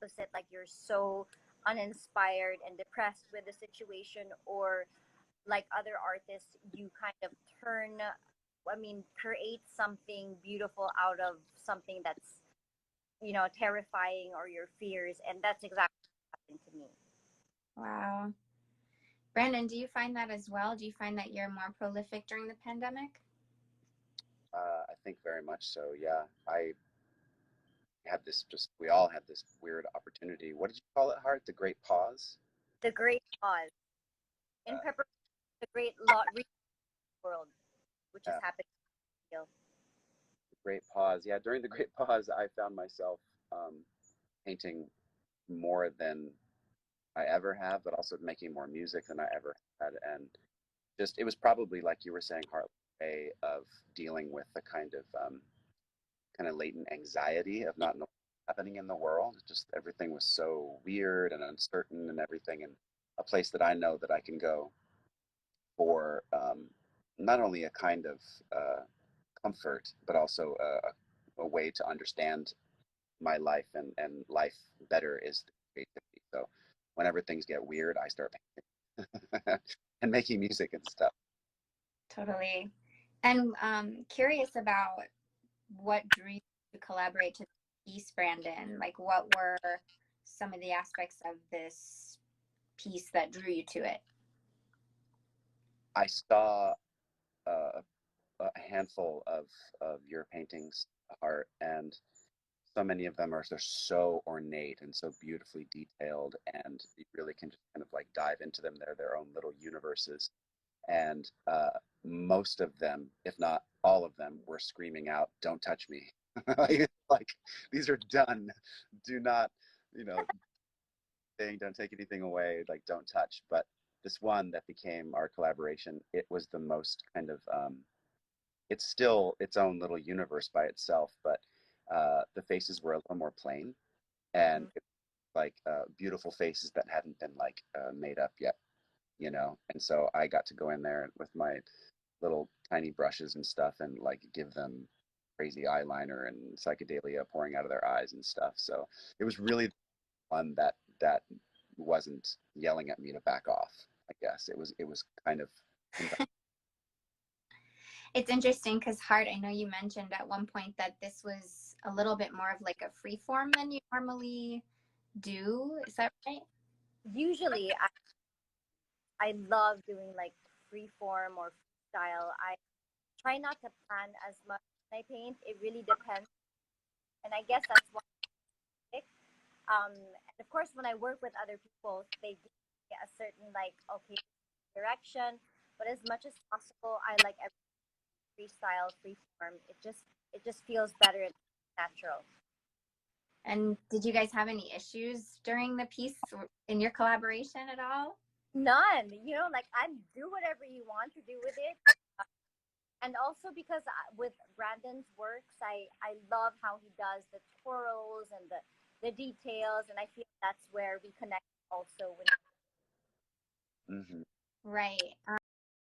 opposite, like you're so uninspired and depressed with the situation, or like other artists, you kind of create something beautiful out of something that's, terrifying, or your fears. And that's exactly what happened to me. Wow. Brandon, do you find that as well? Do you find that you're more prolific during the pandemic? I think very much so. Yeah, we all had this weird opportunity. What did you call it, Hart? The Great Pause? The great pause in Uh, preparation for the great law world, which is yeah, happening still. the Great Pause. Yeah, during the Great Pause, I found myself um, painting more than I ever have, but also making more music than I ever had. And just, it was probably like you were saying, Hart, a way of dealing with the kind of latent anxiety of not knowing what's happening in the world. Just everything was so weird and uncertain and everything. And a place that I know that I can go for not only a kind of comfort, but also a way to understand my life and life better is creativity. So whenever things get weird, I start painting and making music and stuff. Totally. And curious about what drew you to collaborate to the piece, Brandon. Like, what were some of the aspects of this piece that drew you to it? I saw uh, a handful of your paintings, Art, and so many of them are they're so ornate and so beautifully detailed, and you really can just kind of like dive into them. They're their own little universes, and most of them, if not all of them, were screaming out, "Don't touch me!" like these are done. Do not, you know, saying don't take anything away. Like don't touch. But this one that became our collaboration, it was the most kind of it's still its own little universe by itself, but the faces were a little more plain, and Mhm. it, like beautiful faces that hadn't been like made up yet, you know. And so I got to go in there with my little tiny brushes and stuff and like give them crazy eyeliner and psychedelia pouring out of their eyes and stuff. So it was really fun that wasn't yelling at me to back off. I guess it was kind of It's interesting because, Hart, I know you mentioned at one point that this was a little bit more of like a free form than you normally do. Is that right? Usually, I love doing like free form or freestyle. I try not to plan as much when I paint. It really depends, and I guess that's why I pick. And of course, when I work with other people, they give me a certain like, okay, direction. But as much as possible, I like every freestyle, free form. It just feels better and natural. And did you guys have any issues during the piece in your collaboration at all? None, like I'm do whatever you want to do with it. And also because with Brandon's works, I love how he does the twirls and the details, and I feel that's where we connect also when Mhm. Right.